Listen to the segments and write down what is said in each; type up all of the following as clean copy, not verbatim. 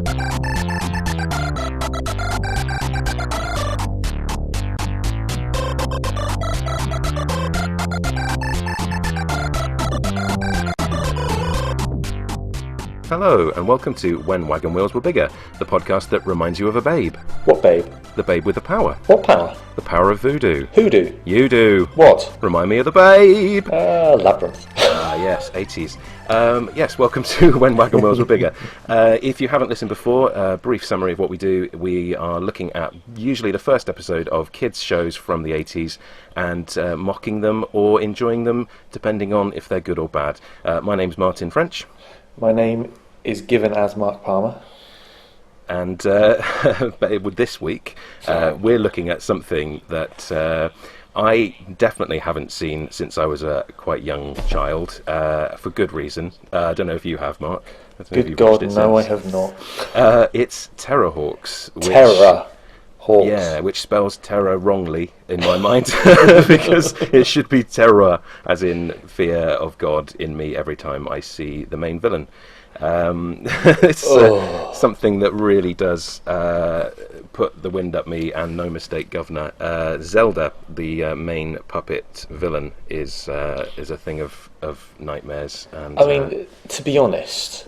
Hello, and welcome to When Wagon Wheels Were Bigger, the podcast that reminds you of a babe. What babe? The babe with the power. What power? The power of voodoo. Hoodoo? You do. What? Remind me of the babe. Labyrinth. Yes, 80s. Yes, welcome to When Wagon Wheels Were Bigger. If you haven't listened before, a brief summary of what we do. We are looking at usually the first episode of kids' shows from the 80s and mocking them or enjoying them, depending on if they're good or bad. My name's Martin French. My name is given as Mark Palmer. And this week, we're looking at something that I definitely haven't seen since I was a quite young child, for good reason. I don't know if you have, Mark. Good God, no, I have not. It's Terrahawks. Terrahawks. Yeah, which spells terror wrongly in my mind, because it should be terror, as in fear of God, in me every time I see the main villain. It's something that really does put the wind up me, and no mistake, Governor. Zelda, the main puppet villain, is a thing of nightmares. And I mean, to be honest,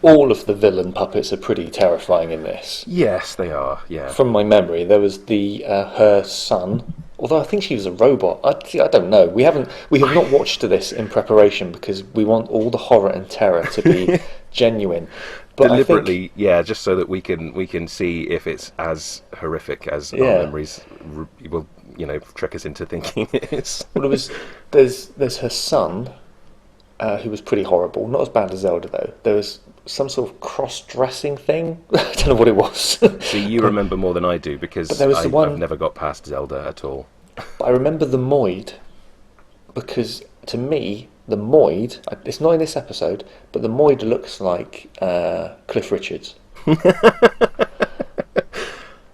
all of the villain puppets are pretty terrifying in this. Yes, they are. Yeah. From my memory, there was the her son. Although I think she was a robot. I don't know. We have not watched this in preparation because we want all the horror and terror to be genuine. But deliberately, just so that we can see if it's as horrific as our memories will, trick us into thinking it is. Well, there's her son, who was pretty horrible. Not as bad as Zelda though. There was some sort of cross-dressing thing. I don't know what it was. See, you remember more than I do, because I've never got past Zelda at all. But I remember the Moid, because to me, the Moid, it's not in this episode, but the Moid looks like Cliff Richards.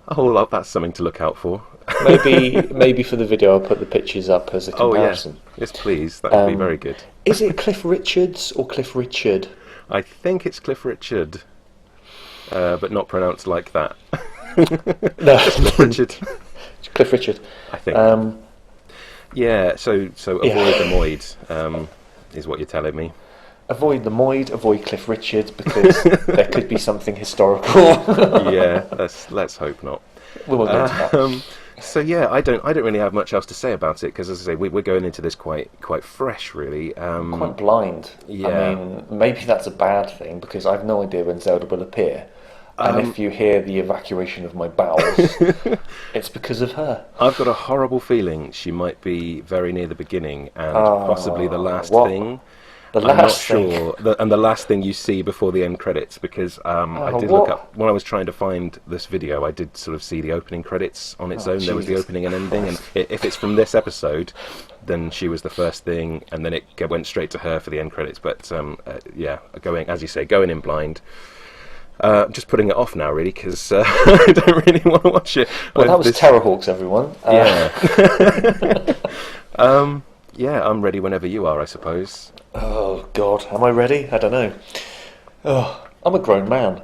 Oh, that's something to look out for. Maybe for the video I'll put the pictures up as a comparison. Oh, yes, please, that would be very good. Is it Cliff Richards or Cliff Richard? I think it's Cliff Richard, but not pronounced like that. No, Cliff Richard. Cliff Richard, I think. So avoid the Moid, is what you're telling me. Avoid the Moid, avoid Cliff Richard, because there could be something historical. Yeah, let's hope not. We won't go into that. So yeah, I don't really have much else to say about it, because as I say, we're going into this quite fresh, really. Quite blind. Yeah. I mean, maybe that's a bad thing, because I've no idea when Zelda will appear. And if you hear the evacuation of my bowels, it's because of her. I've got a horrible feeling she might be very near the beginning and possibly the last thing. I'm not sure. And the last thing you see before the end credits, because I did look up, when I was trying to find this video, I did sort of see the opening credits on its own. There was the opening and ending, and if it's from this episode, then she was the first thing, and then it went straight to her for the end credits. But going, as you say, going in blind. I'm just putting it off now, really, because I don't really want to watch it. Well, that was Terrahawks, everyone. Yeah, I'm ready whenever you are, I suppose. Oh, God, am I ready? I don't know. Oh, I'm a grown man.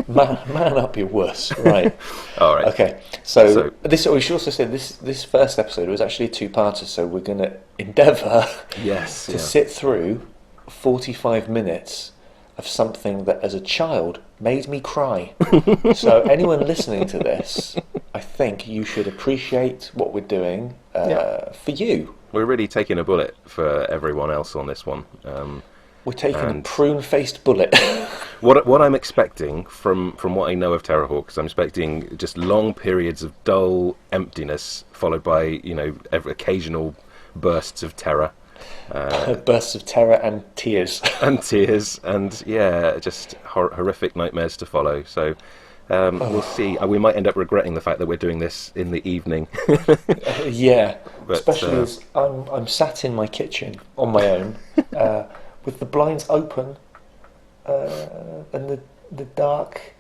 man up your wuss. Right. All right. Okay, so we should also say this first episode was actually a two-parter, so we're going to endeavour to sit through 45 minutes of something that as a child made me cry. So anyone listening to this, I think you should appreciate what we're doing for you. We're really taking a bullet for everyone else on this one. We're taking a prune-faced bullet. What I'm expecting from what I know of Terrahawks, I'm expecting just long periods of dull emptiness, followed by occasional bursts of terror. Bursts of terror and tears. And just horrific nightmares to follow. So we'll see. We might end up regretting the fact that we're doing this in the evening. But, especially as I'm sat in my kitchen on my own, with the blinds open, and the dark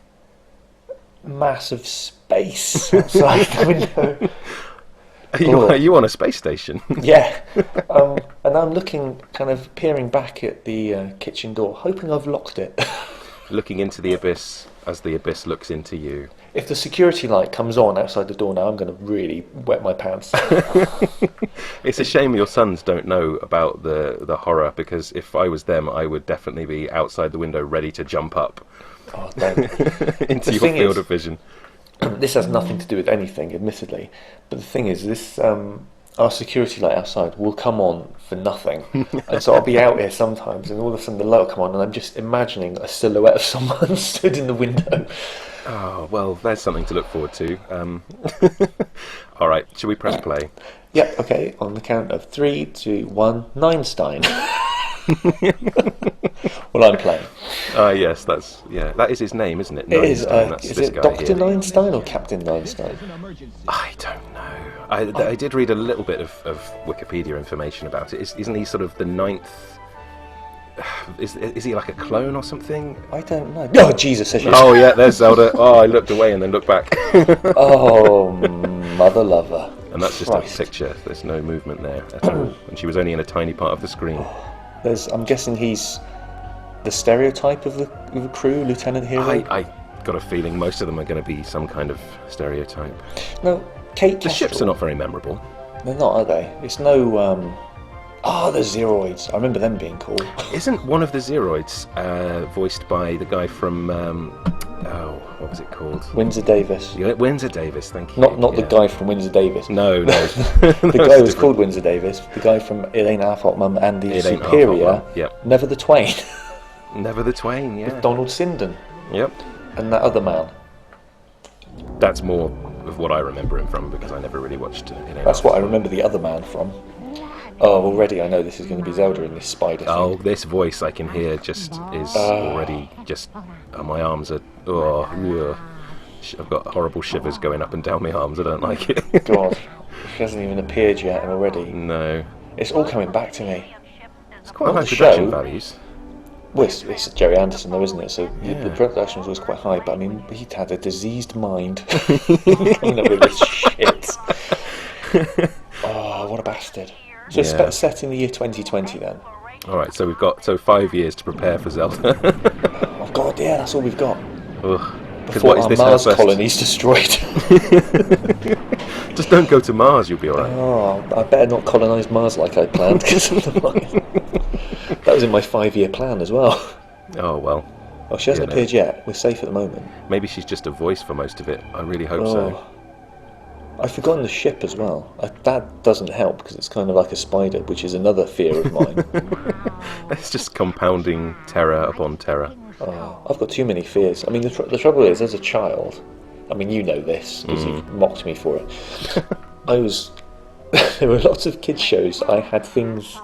mass of space outside the window. Are you on a space station? Yeah. And I'm looking, kind of peering back at the kitchen door, hoping I've locked it. looking into the abyss as the abyss looks into you. If the security light comes on outside the door now, I'm going to really wet my pants. It's a shame your sons don't know about the horror, because if I was them, I would definitely be outside the window ready to jump up into your field of vision. This has nothing to do with anything, admittedly, but the thing is, this our security light outside will come on for nothing, and so I'll be out here sometimes, and all of a sudden the light will come on, and I'm just imagining a silhouette of someone stood in the window. Oh, well, there's something to look forward to. All right, shall we press play? Yeah, okay, on the count of 3, 2, 1, Neinstein. Well, I'm playing. Yes, that is his name, isn't it? It is. Is it Dr. Neinstein or Captain Neinstein? I don't know. I did read a little bit of Wikipedia information about it. Isn't he sort of the 9th? Is he like a clone or something? I don't know. Oh, Jesus. Oh, yeah, there's Zelda. Oh, I looked away and then looked back. Oh, mother lover. And that's just a picture. There's no movement there at all. And she was only in a tiny part of the screen. I'm guessing he's the stereotype of the crew, Lieutenant Hero. I got a feeling most of them are going to be some kind of stereotype. No, Kate The ships are not very memorable. They're not, are they? It's no... the Zeroids. I remember them being cool. Isn't one of the Zeroids voiced by the guy from... what was it called? Windsor Davis. Yeah, Windsor Davis, thank you. Not the guy from Windsor Davis. No. The guy was called Windsor Davis. The guy from It Ain't Half Hot Mum and the Superior. Yep. Never the Twain. Never the Twain, yeah. With Donald Sinden. Yep. And that other man. That's more of what I remember him from, because I never really watched it. That's what I remember the other man from. Oh, already I know this is going to be Zelda in this spider thing. Oh, this voice I can hear just is already just... my arms are... I've got horrible shivers going up and down my arms. I don't like it. God, she hasn't even appeared yet and already... No. It's all coming back to me. It's quite high production values. Well, it's Jerry Anderson though, isn't it? So the production was quite high, but I mean, he'd had a diseased mind coming up with this shit. Oh, what a bastard. So set in the year 2020 then. Alright, so we've got 5 years to prepare for Zelda. Oh god, yeah, that's all we've got. Before our Mars colony's destroyed. Just don't go to Mars, you'll be alright. Oh, I better not colonise Mars like I planned, because that was in my 5-year plan as well. Oh, well. Oh, she hasn't appeared yet. We're safe at the moment. Maybe she's just a voice for most of it. I really hope so. I've forgotten the ship as well. That doesn't help, because it's kind of like a spider, which is another fear of mine. It's just compounding terror upon terror. Oh, I've got too many fears. I mean, the trouble is, as a child, I mean, you know this, because you've mocked me for it. There were lots of kids' shows. I had things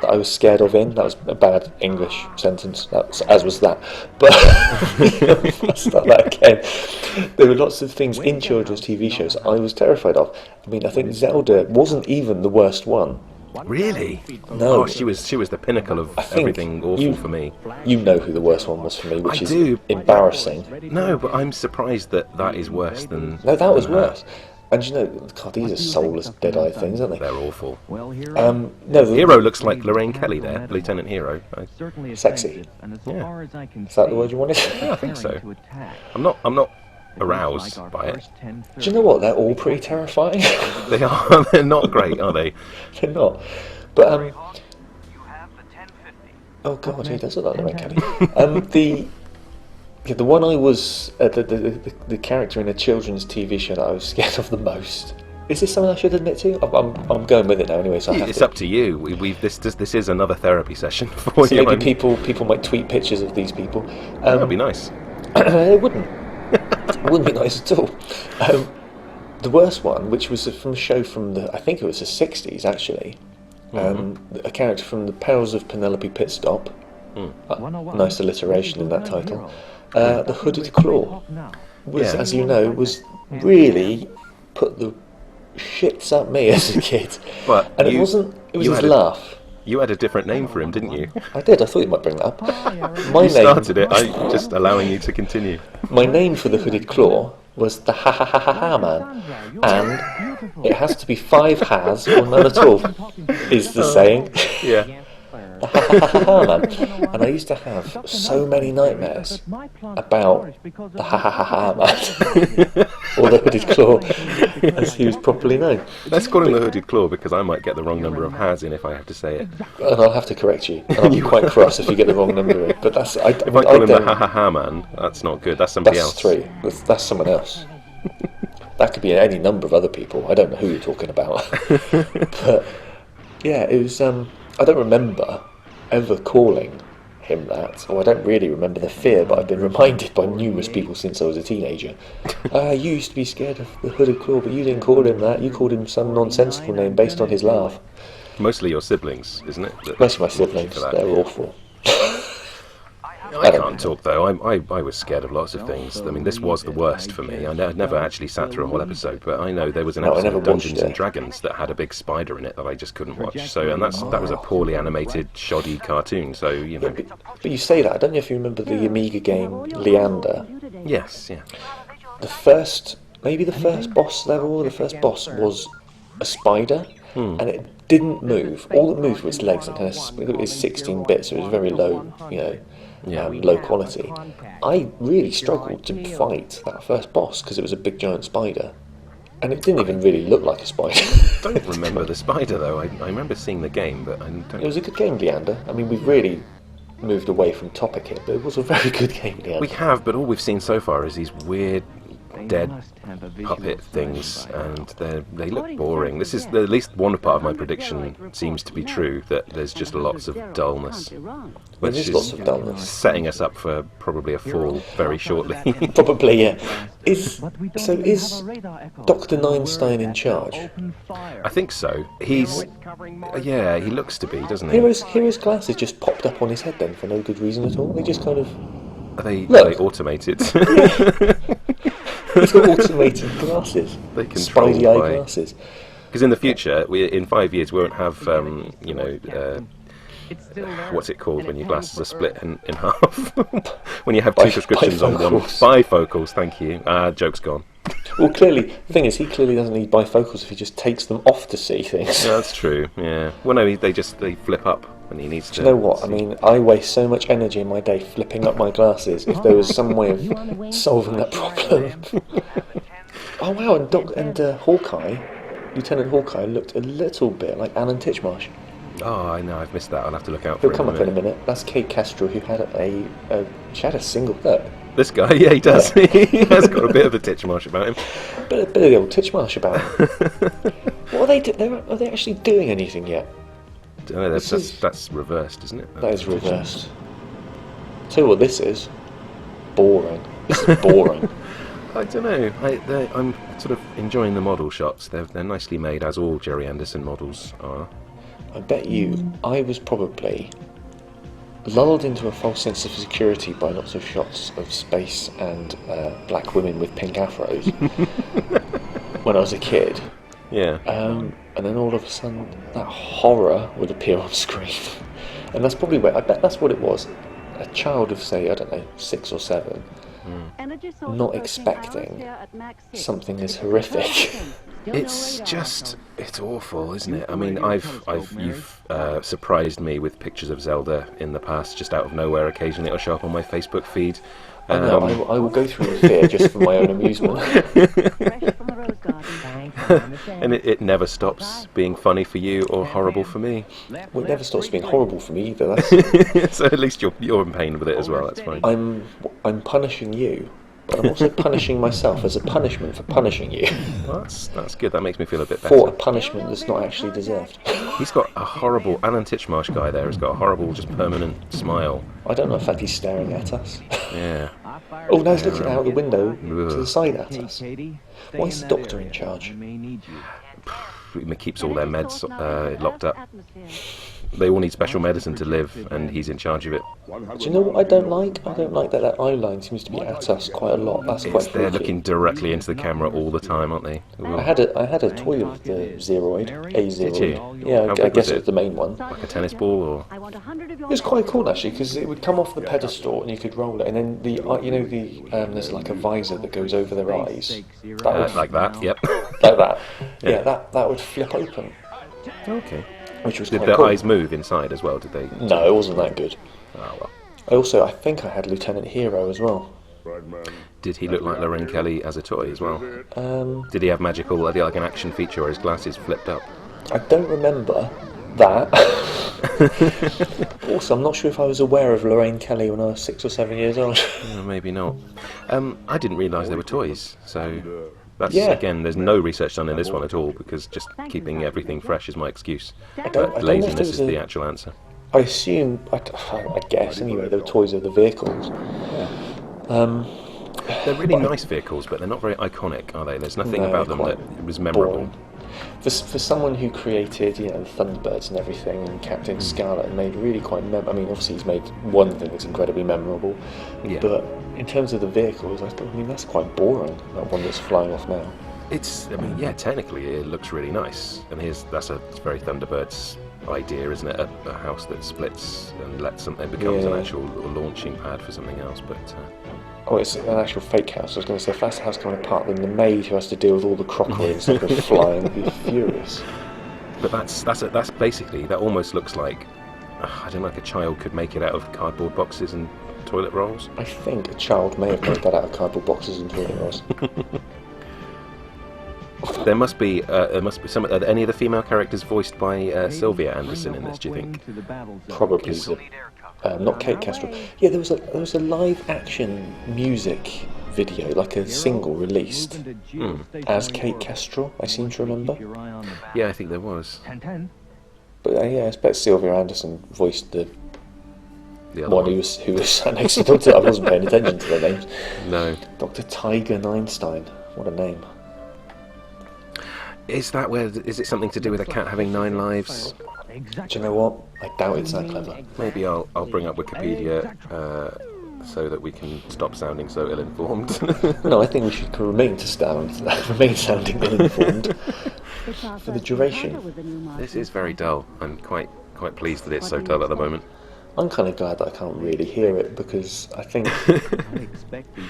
that I was scared of in. That was a bad English sentence, as was that. But I'll start that again. There were lots of things in children's TV shows I was terrified of. I mean, I think Zelda wasn't even the worst one. Really? No. Oh, she was the pinnacle of everything awful for me. You know who the worst one was for me, which is embarrassing. No, but I'm surprised that is worse than... No, that was worse. And you know, God, these are soulless dead-eye things, aren't they? They're awful. No, Hero looks like Lorraine Kelly there, Lieutenant Hero. Sexy. Yeah. Is that the word you wanted? Yeah, I think so. I'm not aroused by it. Do you know what? They're all pretty terrifying. They are. They're not great, are they? They're not. But oh God, he does look like Lorraine Kelly. The one I was the character in a children's TV show that I was scared of the most. Is this something I should admit to? I'm going with it now anyway. So it's up to you. This is another therapy session for so you. Maybe people might tweet pictures of these people. That'd be nice. It wouldn't. It wouldn't be nice at all. The worst one, which was from a show from I think it was the 60s actually. A character from The Perils of Penelope Pitstop. Nice alliteration in that title. The Hooded Claw was, as you know, was really put the shits up me as a kid. And it was his laugh. You had a different name for him, didn't you? I did. I thought you might bring that up. You started it. I'm just allowing you to continue. My name for the Hooded Claw was the Ha Man, and it has to be 5 has or none at all, is the saying. Yeah. Man. And I used to have so many nightmares about the man, or the Hooded Claw, as he was properly known. Let's call him the Hooded Claw, because I might get the wrong number of has in if I have to say it. And I'll have to correct you. I'll be quite cross if you get the wrong number in. But that's if I call him the man, that's not good. That's somebody else. That's 3. That's someone else. That could be any number of other people. I don't know who you're talking about. But yeah, it was. I don't remember ever calling him that, or I don't really remember the fear, but I've been reminded by numerous people since I was a teenager. You used to be scared of the Hooded Claw, but you didn't call him that. You called him some nonsensical name based on his laugh. Mostly your siblings, isn't it? Most of my siblings. They're awful. I can't talk though. I was scared of lots of things. I mean, this was the worst for me. I never actually sat through a whole episode, but I know there was an episode of Dungeons and Dragons that had a big spider in it that I just couldn't watch. So, and that was a poorly animated, shoddy cartoon. So you know. But you say that. I don't know if you remember the Amiga game Leander. Yes. Yeah. Maybe the first boss level, or the first boss was a spider, and it didn't move. All that moved was its legs, and it was 16 bits, so it was very low, low quality. I really struggled to fight that first boss because it was a big giant spider, and it didn't even really look like a spider. I don't remember the spider though. I remember seeing the game, but I don't. It was a good game, Leander. I mean, we've really moved away from topic here, but it was a very good game, Leander. We have, but all we've seen so far is these weird dead puppet things, and they look boring. This is at least one part of my prediction seems to be true, that there's just lots of dullness, which is lots of dullness, setting us up for probably a fall very shortly. Probably, yeah. Is Dr. Neinstein in charge? I think so. He looks to be, doesn't he? Hero's glasses just popped up on his head then for no good reason at all. They just kind of. Are they automated? He's got automated glasses. They Spidey eye glasses. Because in the future, in 5 years, we won't have, what's it called when your glasses are split in half? When you have two prescriptions on one. Bifocals, thank you. Joke's gone. Well, clearly, the thing is, he clearly doesn't need bifocals if he just takes them off to see things. Yeah, that's true, yeah. Well, no, they flip up when he needs to. Do you know what? I mean, I waste so much energy in my day flipping up my glasses. If there was some way of solving that problem. Oh, wow, and Hawkeye, Lieutenant Hawkeye, looked a little bit like Alan Titchmarsh. Oh, I know, I've missed that. I'll have to look out for He'll come up in a minute. That's Kate Kestrel, who had she had a single look. This guy, yeah, he does. Yeah. He has got a bit of a Titchmarsh about him. Bit of the old Titchmarsh about him. What are they doing? Are they actually doing anything yet? No, that's reversed, isn't it? That is reversed. Tell you what this is. Boring. This is boring. I don't know. I'm sort of enjoying the model shots. They're nicely made, as all Jerry Anderson models are. I bet you I was probably lulled into a false sense of security by lots of shots of space and black women with pink afros when I was a kid. Yeah. And then all of a sudden that horror would appear on screen. And that's probably where, I bet that's what it was. A child of, say, I don't know, 6 or 7, not expecting something as horrific. It's awful, isn't it? I mean, you've surprised me with pictures of Zelda in the past, just out of nowhere. Occasionally it'll show up on my Facebook feed. I know, I will go through the fear just for my own amusement. And it never stops being funny for you or horrible for me. Well, it never stops being horrible for me either. So at least you're in pain with it as well. That's fine. I'm punishing you, but I'm also punishing myself as a punishment for punishing you. Well, that's good. That makes me feel a bit better. For a punishment that's not actually deserved. He's got a horrible Alan Titchmarsh guy there. Has got a horrible, just permanent smile. I don't know. In fact, he's staring at us. Yeah. Oh, now he's looking out the window to the side at us. Why is the doctor in charge? He keeps all their meds locked up. They all need special medicine to live, and he's in charge of it. Do you know what I don't like? I don't like that eye line seems to be at us quite a lot. That's quite freaky. They're looking directly into the camera all the time, aren't they? I had a toy of the Zeroid, a Zeroid. Did you? Yeah, I guess it was the main one. Like a tennis ball, or? It was quite cool actually, because it would come off the pedestal and you could roll it, and then there's like a visor that goes over their eyes. Like that, yep. Like that. Yeah, that would flip open. Okay. which was Did quite their cool. eyes move inside as well? Did they? No, it wasn't that good. Oh, well. I think I had Lieutenant Hero as well. Did he look like Lorraine Kelly as a toy as well? Did he have magical, like an action feature where his glasses flipped up? I don't remember that. Also, I'm not sure if I was aware of Lorraine Kelly when I was 6 or 7 years old. Maybe not. I didn't realise they were toys, so that's again. There's no research done in this one at all because just keeping everything fresh is my excuse. But laziness is the actual answer. I assume, I guess anyway, they were toys of the vehicles. They're really nice vehicles, but they're not very iconic, are they? There's nothing about them that was memorable. For someone who created, the Thunderbirds and everything, and Captain Scarlet, and made really quite I mean, obviously he's made one thing that's incredibly memorable, but in terms of the vehicles, that's quite boring, that one that's flying off now. Technically it looks really nice, and that's a very Thunderbirds idea, isn't it? A house that splits and lets something becomes an actual launching pad for something else, but... Oh, it's an actual fake house. I was going to say, if that's the house coming apart, then the maid who has to deal with all the crockery and stuff goes flying would be furious. But that's basically, that almost looks like, I don't know, like a child could make it out of cardboard boxes and toilet rolls. I think a child may have made that out of cardboard boxes and toilet rolls. There must be some. Are any of the female characters voiced by Sylvia Anderson in this? Do you think? Probably. Not Kate Castro. Yeah, there was a live action music video, like a single released as Kate Castro. I seem to remember. Yeah, I think there was. But I expect Sylvia Anderson voiced the one who was sat next to the doctor. I wasn't paying attention to their names. No. Dr. Tiger Einstein. What a name. Is it something to do with a cat having 9 lives? Do you know what? I doubt it's that clever. Maybe I'll bring up Wikipedia so that we can stop sounding so ill-informed. No, I think we should remain sounding ill-informed for the duration. This is very dull. I'm quite pleased that it's so dull at the moment. I'm kind of glad that I can't really hear it because I think...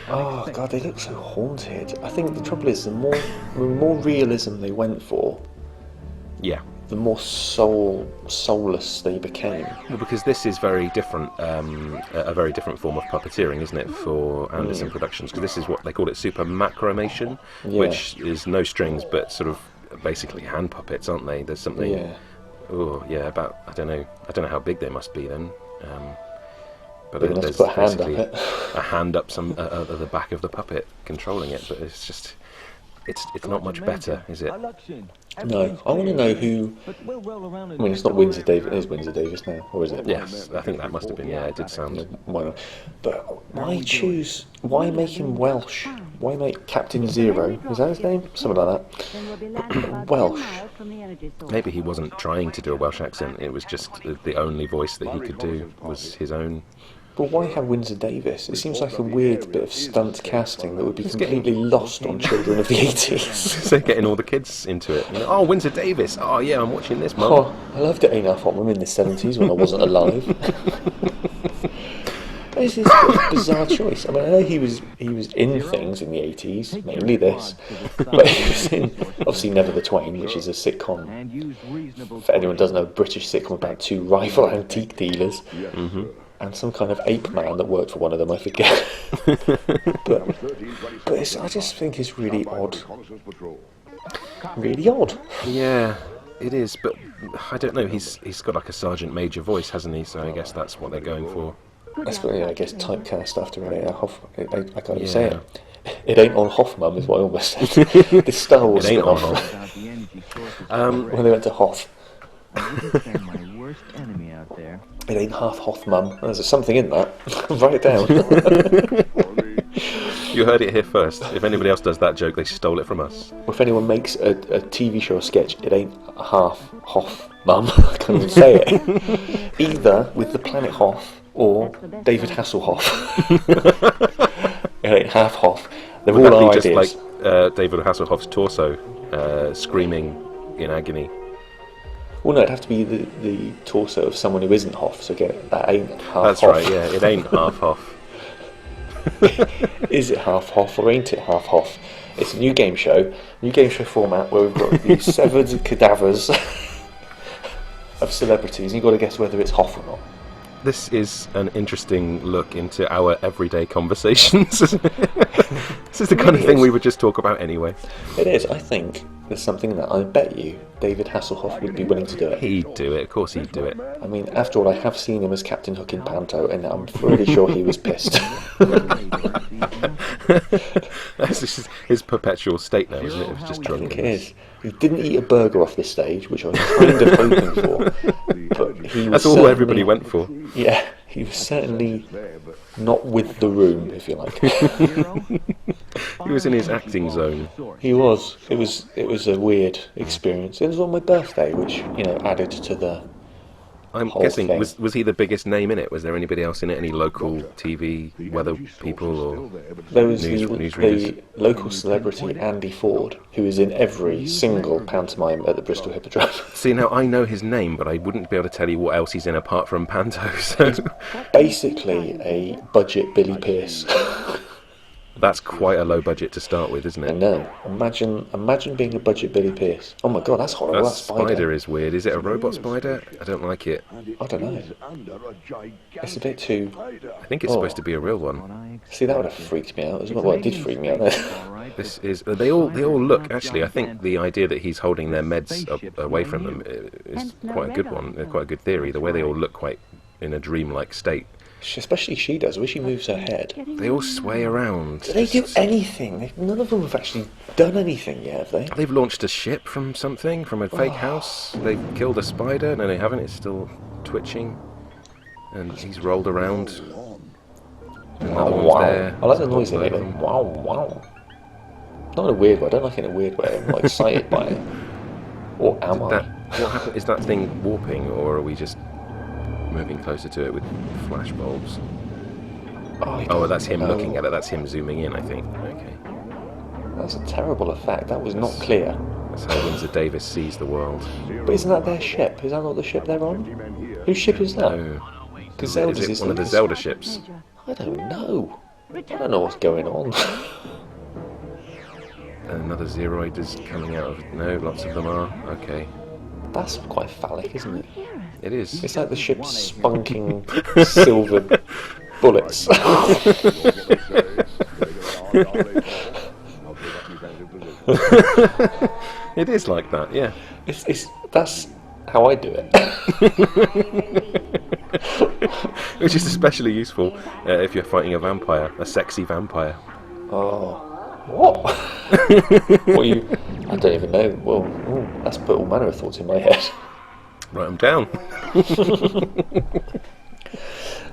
oh god, they look so haunted. I think the trouble is the more realism they went for, the more soulless they became. Well, because this is very different, a very different form of puppeteering, isn't it, for Anderson Productions? Because this is what they call it, super macromation, which is no strings but sort of basically hand puppets, aren't they? There's something. About I don't know how big they must be then. But there's basically a hand up some at the back of the puppet controlling it, but it's just it's not much better, is it? No, I want to know who. I mean, it's not Windsor Davis. It is Windsor Davis now, or is it? Yes, I think that must have been. Yeah, it did sound. Why not? But why choose? Why make him Welsh? Why make Captain Zero? Is that his name? Something like that. Welsh. Maybe he wasn't trying to do a Welsh accent. It was just the only voice that he could do was his own. But why have Windsor Davis? It seems like a weird bit of stunt casting that would be completely lost on children of the 80s. So getting all the kids into it. Oh, Windsor Davis. Oh, yeah, I'm watching this, Mum. Oh, I loved it. Ain't Half Hot Mum in the 70s when I wasn't alive. It's this bizarre choice. I mean, I know he was in things in the 80s, mainly this, but he was in, obviously, Never the Twain, which is a sitcom. For anyone who doesn't know, a British sitcom about 2 rival antique dealers. Mm-hmm. And some kind of ape man that worked for one of them, I forget. but I just think it's really odd. Really odd. Yeah, it is, but I don't know, he's got like a Sergeant Major voice, hasn't he? So I guess that's what they're going for. That's what, I guess, typecast after I can't even say it. It ain't on Hoff, Mum, is what I almost said. The Star Wars it ain't on Hoff. When they went to Hoth. It ain't half Hoth, Mum. There's something in that. Write it down. You heard it here first. If anybody else does that joke, they stole it from us. Or if anyone makes a TV show or sketch, it ain't half Hoth, Mum. I can't even say it. Either with the planet Hoth or David Hasselhoff. It ain't half Hoth. They're all our ideas. Just like David Hasselhoff's torso screaming in agony. Well, no, it'd have to be the torso of someone who isn't Hoff, so that ain't half Hoff. That's right, yeah, it ain't half Hoff. Is it half Hoff or ain't it half Hoff? It's a new game show format where we've got these severed cadavers of celebrities, and you've got to guess whether it's Hoff or not. This is an interesting look into our everyday conversations. This is the kind of thing we would just talk about anyway. It is. I think there's something that I bet you David Hasselhoff would be willing to do it. He'd do it. Of course he'd do it. I mean, after all, I have seen him as Captain Hook in Panto, and I'm pretty sure he was pissed. That's just his perpetual state now, isn't it? It was just drunk. I think it is. He didn't eat a burger off this stage, which I was kind of hoping for. But he was That's all everybody went for. Yeah, he was certainly not with the room, if you like. He was in his acting zone. He was. It was a weird experience. It was on my birthday, which, added to the I'm whole guessing, thing. was he the biggest name in it? Was there anybody else in it? Any local TV weather people or There was news readers? the local celebrity Andy Ford, who is in every single pantomime at the Bristol Hippodrome. See, now I know his name, but I wouldn't be able to tell you what else he's in apart from Panto. So Basically a budget Billy Pearce. that's quite a low budget to start with, isn't I it? know. Imagine being a budget Billy Pearce. Oh my god, that's horrible. That That spider. spider is weird. Is it a robot spider? I don't like it. I don't know. It's a bit too... I think it's supposed to be a real one. See, that would have freaked me out as well. Well, it did freak me out there. This is. They all look. Actually, I think the idea that he's holding their meds away from them is quite a good one. Quite a good theory. The way they all look quite in a dreamlike state. Especially she does, the way she moves her head. They all sway around. Do they do anything? None of them have actually done anything yet, have they? They've launched a ship from something, from a fake house. They've killed a spider. No, they haven't. It's still twitching. And he's rolled around. Oh, wow. There. I like the noise they make. Wow, wow. Not in a weird way. I don't like it in a weird way. I'm not excited by it. Or am I? What happened? Is that thing warping, or are we just moving closer to it with flash bulbs? Oh, that's him looking at it. That's him zooming in, I think. Okay. That's a terrible effect. That was not clear. That's how Windsor Davis sees the world. But isn't that their ship? Is that not the ship they're on? Whose ship is that? No. Because Is Zelda's it one of the Zelda ships? I don't know. I don't know what's going on. Another Zeroid is coming out of... No, lots of them are. Okay. That's quite phallic, isn't it? It is. It's like the ship's spunking silver bullets. It is like that, yeah. That's how I do it. Which is especially useful if you're fighting a vampire, a sexy vampire. Oh, what? What you? I don't even know. Well, that's put all manner of thoughts in my head. Write them down.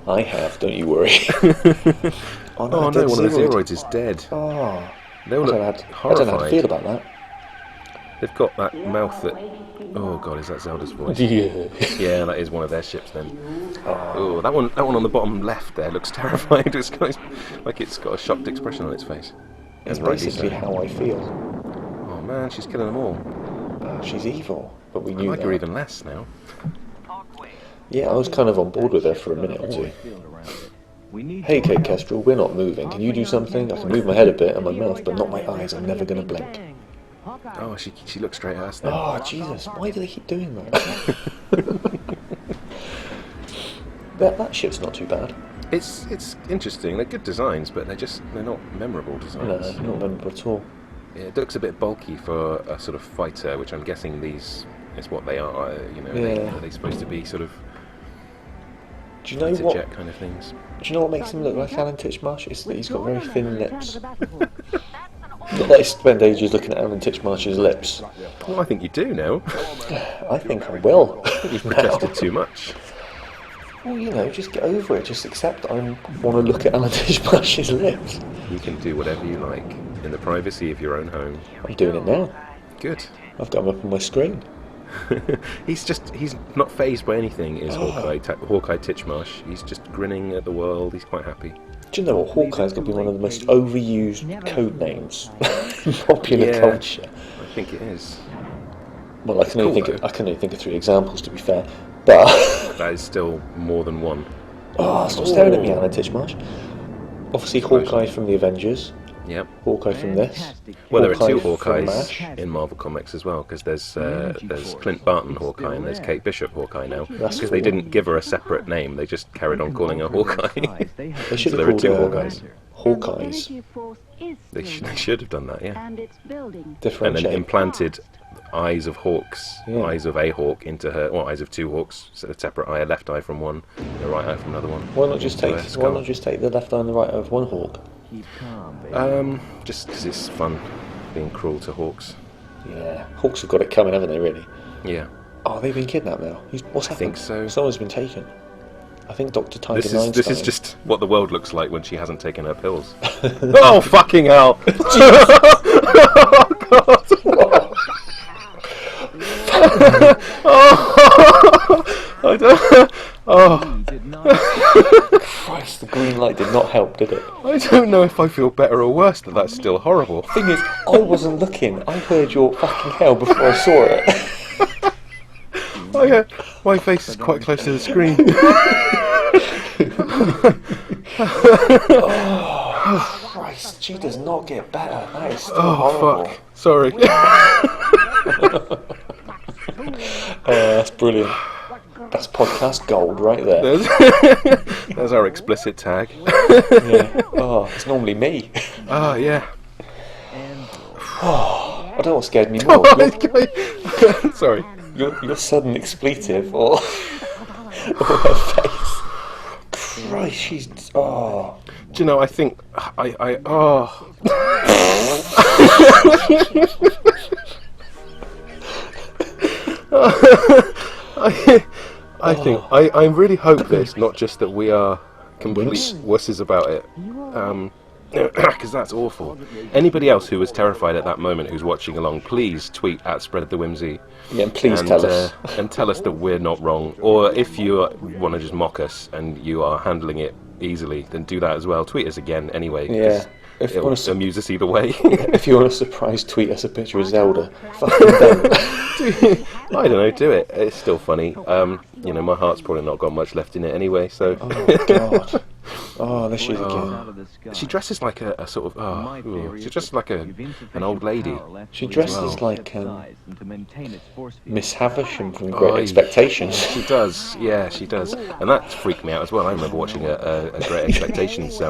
I have, don't you worry. Oh no, one of the Zeroids is dead. Oh, They all look I don't know horrified. how to feel about that. They've got that mouth that... Oh god, is that Zelda's voice? Yeah. Yeah, that is one of their ships then. Oh, that one on the bottom left there looks terrified. It's like it's got a shocked expression on its face. It's And rightly basically so. how I feel. Oh man, she's killing them all. Oh, she's evil, but we I knew like that. her even less now. Yeah, I was kind of on board with her for a minute or two. Hey, Kate Kestrel, we're not moving. Can you do something? I can move my head a bit and my mouth, but not my eyes. I'm never going to blink. Oh, she looks straight at us now. Oh, Jesus. Why do they keep doing that? that ship's not too bad. It's interesting. They're good designs, but they're not memorable designs. No, not memorable at all. Yeah, it looks a bit bulky for a sort of fighter, which I'm guessing these is what they are. Yeah. Are they supposed to be sort of Do you know fighter what? jet kind of things? Do you know what makes him look like Alan Titchmarsh? It's that he's got very thin lips. Not that I spend ages looking at Alan Titchmarsh's lips. Well, I think you do now. I think I will. You've protested too much. Well, just get over it. Just accept that I want to look at Alan Titchmarsh's lips. You can do whatever you like in the privacy of your own home. I'm doing it now. Good. I've got him up on my screen. He's not fazed by anything, is Hawkeye Titchmarsh. He's just grinning at the world. He's quite happy. Do you know what? Hawkeye's got to be one of the most overused code names in popular culture. I think it is. Well, I can only think of 3 examples, to be fair. But That is still more than one. stop staring at me, Alan Titchmarsh. Obviously, Hawkeye from the Avengers. Yep. Hawkeye from this. Well, there are two Hawkeyes in Marvel Comics as well, because there's Clint Barton Hawkeye and there's Kate Bishop Hawkeye now. Because they didn't give her a separate name, they just carried on calling her Hawkeye. They should have called two Hawkeyes. Hawkeyes. They should have done that, yeah. And then implanted eyes of hawks, eyes of a hawk into her, or eyes of two hawks, so a separate eye, a left eye from one, a right eye from another one. Why not just take the left eye and the right eye of one hawk? Just because it's fun being cruel to hawks. Yeah, hawks have got it coming, haven't they? Really? Yeah. Oh, they've been kidnapped now. What's happened? I think so. Someone's been taken. I think Dr. Tiger Einstein. This is just what the world looks like when she hasn't taken her pills. Oh, fucking hell! Oh, God! I don't. Oh. Christ, the green light did not help, did it? I don't know if I feel better or worse, that that's still horrible. Thing is, I wasn't looking. I heard your fucking hell before I saw it. Oh yeah, my face is quite close to the screen. Oh, Christ, she does not get better. That is still horrible. Fuck. Sorry. That's brilliant. That's podcast gold right there. There's our explicit tag. Yeah. Oh, it's normally me. Oh, yeah. Oh, I don't know what scared me more. Sorry. Your sudden expletive or her face. Christ, she's... Oh. Do you know, I think... I I really hope this, not just that we are complete wusses about it, because that's awful. Anybody else who was terrified at that moment who's watching along, please tweet at Spread the Whimsy. Yeah, and please tell us. And tell us that we're not wrong. Or if you want to just mock us and you are handling it easily, then do that as well. Tweet us again anyway. Yeah. If it'll amuse us either way. If you want a surprise, tweet us a picture of Zelda. Fucking don't. I don't know, do it. It's still funny. My heart's probably not got much left in it anyway, so... Oh, God. Oh, there she is again. She dresses like a sort of... she dresses like an old lady. She dresses like Miss Havisham from Great Expectations. She does, yeah, she does. And that freaked me out as well. I remember watching a Great Expectations...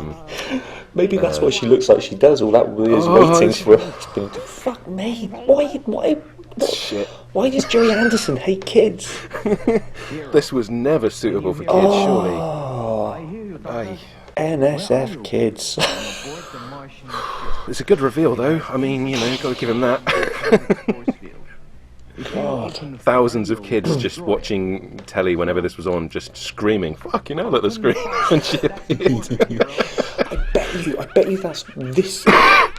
Maybe that's what she looks like she does. All that is waiting for her husband. Fuck me. Why? Shit. Why does Joey Anderson hate kids? This was never suitable for kids, surely. NSF kids. It's a good reveal, though. I mean, got to give him that. God. Thousands of kids just watching telly whenever this was on, just screaming, "Fucking hell!" at the screen when she appeared. I bet you that's this.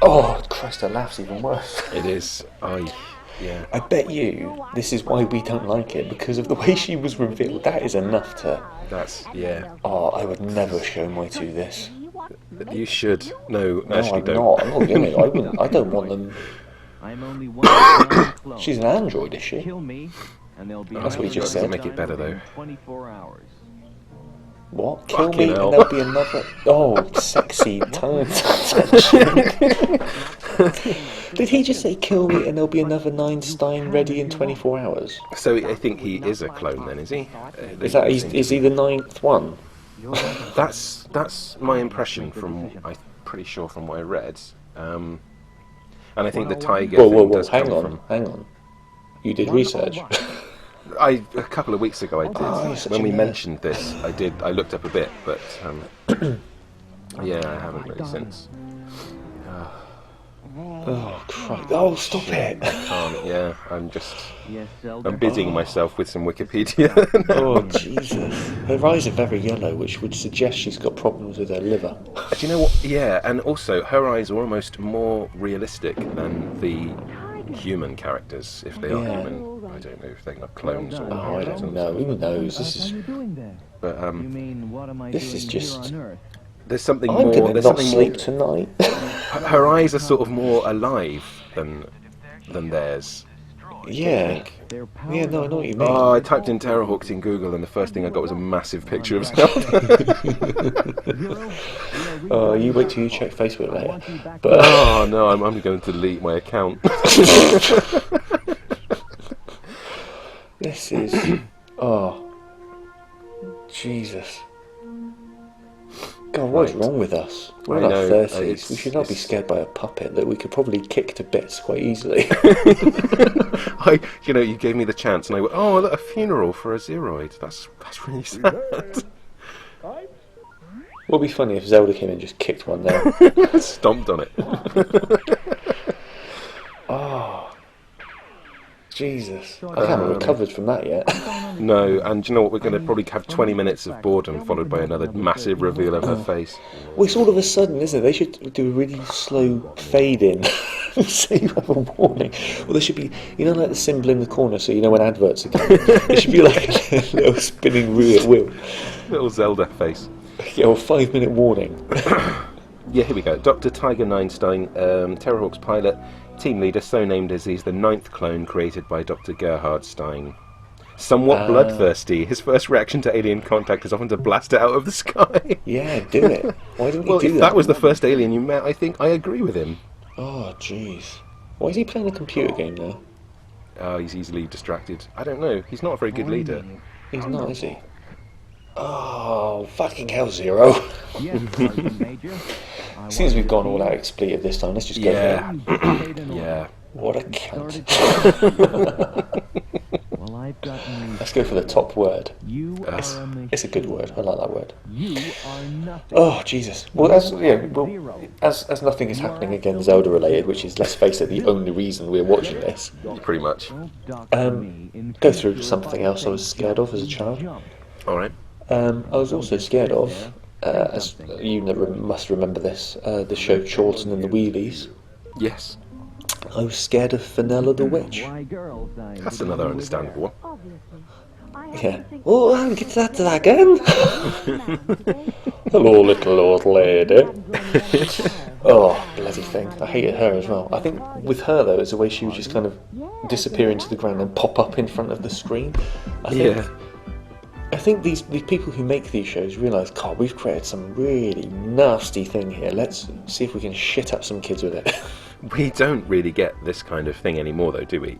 Oh Christ, her laugh's even worse. It is. Yeah. I bet you this is why we don't like it, because of the way she was revealed. That is enough to. That's yeah. Oh, I would never show my two this. You should. No, actually I'm don't. Not. I'm not gonna. I wouldn't. I don't want them. She's an android, is she? That's what you just said. Make it better though. What? Kill me and there'll be another... Oh, sexy tongue touching. Did he just say kill me and there'll be another Einstein ready in 24 hours? So I think he is a clone then, is he? Is he the ninth one? That's my impression from... I'm pretty sure from what I read. And I think the tiger thing does come from... Hang on. You did research? A couple of weeks ago I did. When we mentioned this, I looked up a bit, but yeah, I haven't really since. Oh Christ! Oh, stop it! I can't. Yeah, I'm busying myself with some Wikipedia. Oh Jesus! Her eyes are very yellow, which would suggest she's got problems with her liver. Do you know what? Yeah, and also her eyes are almost more realistic than the human characters, if they are human. I don't know if they're clones or... Oh, I don't know. Who knows? This is... But, this is just... There's something I'm more... going to not sleep tonight. Her eyes are sort of more alive than theirs. Yeah. Yeah, no, I know what you mean. Oh, I typed in Terrahawks in Google, and the first thing I got was a massive picture of Zelda. Oh, you wait till you check Facebook later. But oh no, I'm going to delete my account. This is... Oh. Jesus. God, what is wrong with us? We're in our 30s. We should not be scared by a puppet that we could probably kick to bits quite easily. You gave me the chance, and I went, oh, look, a funeral for a Zeroid. That's really sad. What would be funny if Zelda came in and just kicked one down? Stomped on it. Oh. Jesus. I haven't recovered from that yet. No, and do you know what? We're going to probably have 20 minutes of boredom followed by another massive reveal of her face. Well, it's all of a sudden, isn't it? They should do a really slow fade in so you have a warning. Well, there should be, like the symbol in the corner so you know when adverts are coming. There should be like a little spinning wheel. Little Zelda face. Yeah, well, 5-minute warning. Yeah, here we go. Dr. Tiger Neinstein, Terrorhawks pilot, team leader, so named as he's the 9th clone created by Dr. Gerhard Stein. Somewhat bloodthirsty, his first reaction to alien contact is often to blast it out of the sky. Yeah, do it. Why didn't he do if that was the first alien you met, I think I agree with him. Oh, jeez. Why is he playing a computer game now? He's easily distracted. I don't know. He's not a very good leader. He's not, is he? Oh, fucking hell, Zero. Seems we've gone all out expletive this time. Let's just go for it. Yeah. What a cunt. Let's go for the top word. It's a good word. I like that word. Oh, Jesus. Well, as nothing is happening again Zelda related, which is, let's face it, the only reason we're watching this. Pretty much. Go through something else I was scared of as a child. All right. I was also scared of, as you must remember this, the show Chorlton and the Wheelies. Yes. I was scared of Fenella the Witch. That's another understandable one. Yeah. Oh, I'll get that again. Hello, little old lady. Oh, bloody thing. I hated her as well. I think with her, though, it's the way she would just kind of disappear into the ground and pop up in front of the screen. I think these people who make these shows realise, God, we've created some really nasty thing here. Let's see if we can shit up some kids with it. We don't really get this kind of thing anymore, though, do we?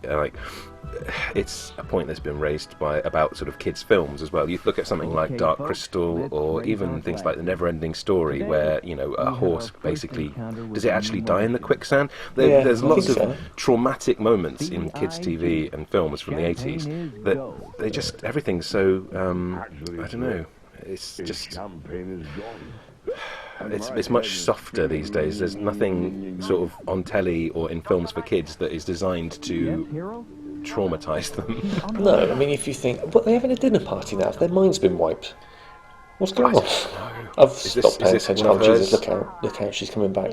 It's a point that's been raised about sort of kids' films as well. You look at something like Dark Crystal, or even things like The Never-Ending Story, where a horse basically, does it actually die in the quicksand? There's lots of traumatic moments in kids' TV and films from the 80s that they just, everything's so I don't know. It's just. It's much softer these days. There's nothing sort of on telly or in films for kids that is designed to traumatise them. No, I mean, if you think, what, they're having a dinner party now? Their mind's been wiped. What's going on? I've stopped paying attention. Oh, Jesus, look out, she's coming back.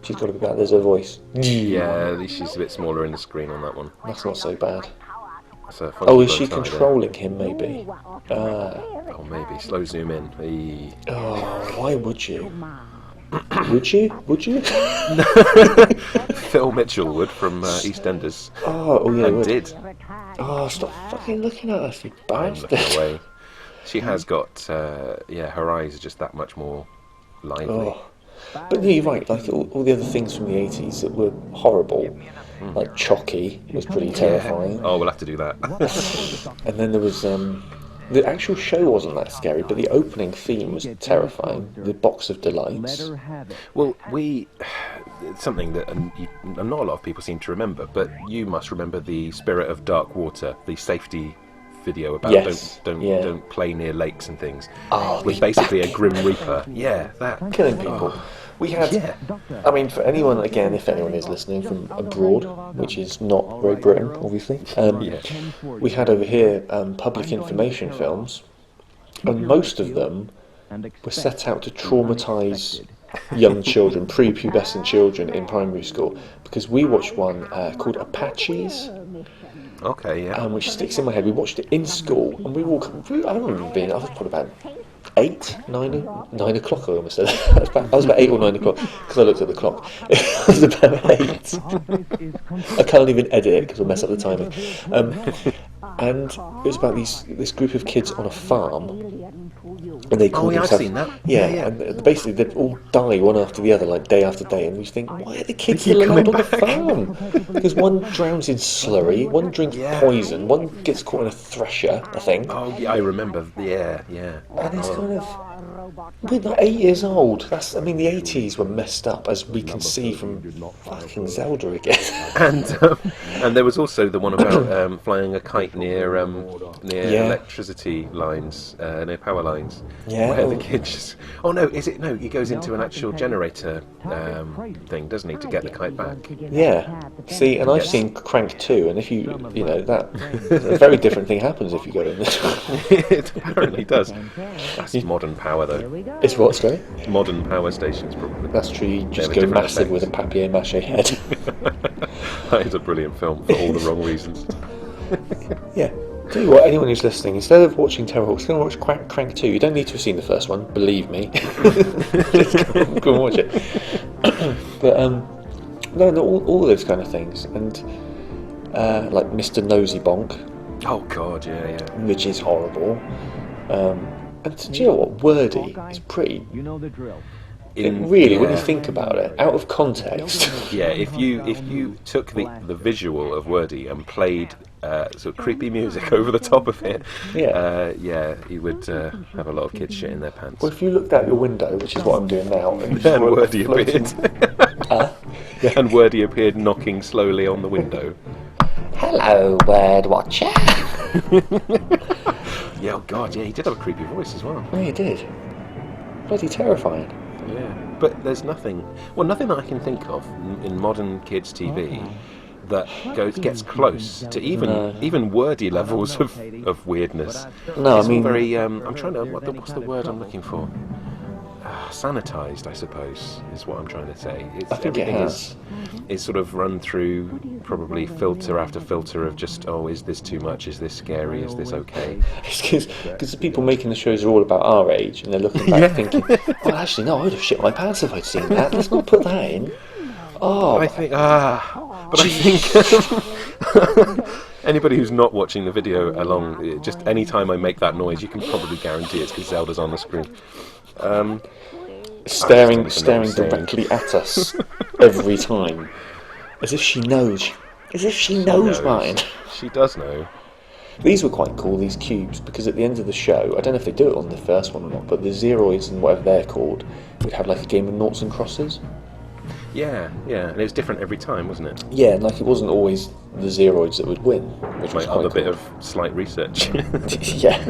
She's got to be back, there's her voice. Yeah, at least she's a bit smaller in the screen on that one. That's not so bad. Oh, is she controlling him, maybe? Oh, maybe. Slow zoom in. Oh, why would you? Would you? Phil Mitchell would from EastEnders. Oh yeah, and did. Oh, stop fucking looking at us, you bastard. I'm looking away. She has got, her eyes are just that much more lively. Oh. But no, you're right, like all the other things from the 80s that were horrible, like Chucky was pretty terrifying. Oh, we'll have to do that. And then there was, the actual show wasn't that scary, but the opening theme was terrifying, the Box of Delights. Well, something that not a lot of people seem to remember, but you must remember the Spirit of Dark Water, the safety video about don't play near lakes and things. With basically a Grim Reaper. Yeah, that. Killing people. We had, I mean, for anyone, again, if anyone is listening from abroad, which is not Great Britain, obviously, we had over here public information films, and most of them were set out to traumatise young children, prepubescent children in primary school, because we watched one called Apaches. Okay, yeah. Which sticks in my head. We watched it in school, and I remember I was probably about 9 o'clock. I almost said that. I was about 8 or 9 o'clock because I looked at the clock. It was about 8. I can't even edit it because I'll mess up the timing. And it was about this group of kids on a farm, and they call themselves. I've seen that. Yeah, and basically they all die one after the other, like day after day, and you think, why are the kids still allowed on the farm? Because one drowns in slurry, one drinks poison, one gets caught in a thresher, I think. Oh, yeah, I remember. Yeah. And it's kind of. We're not 8 years old. The 80s were messed up, as we can see from fucking Zelda again. And there was also the one about flying a kite near electricity lines, near power lines. Yeah. Where the kid just... Oh, no, is it? No, he goes into an actual generator thing, doesn't he, to get the kite back? Yeah. See, and I've seen Crank 2, and if you know, that a very different thing happens if you go in this one. It apparently does. That's modern power, though. It's what, sorry? Modern power stations, probably. That's true, you just go massive effects with a papier-mâché head. That is a brilliant film for all the wrong reasons. Yeah. Tell you what, anyone who's listening, instead of watching Terrorhawks, go and watch Crank 2. You don't need to have seen the first one, believe me. Just go and watch it. But, no, all those kind of things. And, like Mr. Nosy Bonk. Oh, God, yeah. Which is horrible. And do you know what? Wordy is pretty. You know the drill. When you think about it, out of context. Yeah, if you took the visual of Wordy and played sort of creepy music over the top of it, you would have a lot of kids shit in their pants. Well, if you looked out your window, which is what I'm doing now, and Wordy appeared. And Wordy appeared knocking slowly on the window. Hello, Bird Watcher. Yeah, oh God, yeah, he did have a creepy voice as well. Yeah, he did. Bloody terrifying. Yeah, but there's nothing that I can think of in modern kids' TV that gets close to even Wordy levels of weirdness. No, it's I mean very. I'm trying to. What's the word I'm looking for? Sanitized, I suppose, is what I'm trying to say. I think it has. Is sort of run through probably filter after filter of just, is this too much? Is this scary? Is this okay? Because the people making the shows are all about our age, and they're looking back thinking, well, actually, no, I would have shit my pants if I'd seen that. Let's not put that in. I think anybody who's not watching the video along, just any time I make that noise, you can probably guarantee it's because Zelda's on the screen. Staring directly at us every time, as if she knows. Martin. She does know. These were quite cool, these cubes, because at the end of the show, I don't know if they do it on the first one or not, but the Zeroids and whatever they're called would have like a game of noughts and crosses. Yeah, and it was different every time, wasn't it? Yeah, and like it wasn't always the Zeroids that would win, which was quite cool. bit of slight research. Yeah.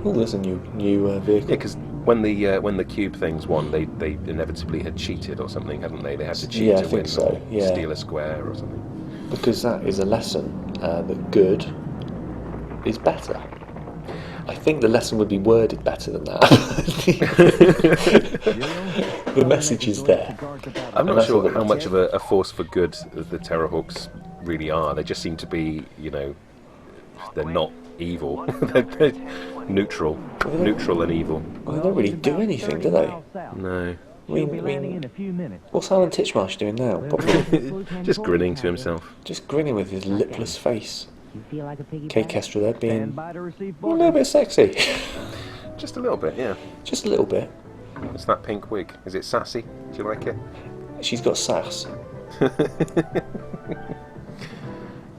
Oh, there's a new vehicle. Yeah, because when the cube things won, they inevitably had cheated or something, hadn't they? They had to cheat to win, so. Or steal a square or something. Because that is a lesson that good is better. I think the lesson would be worded better than that. The message is there. I'm not sure how much of a force for good the Terrahawks really are. They just seem to be, they're not evil. They're neutral and evil. Well, they don't really do anything, do they? No. I mean, what's Alan Titchmarsh doing now? Just grinning to himself. Just grinning with his lipless face. Kate Kestra there being a little bit sexy. Just a little bit, yeah. Just a little bit. It's that pink wig. Is it sassy? Do you like it? She's got sass.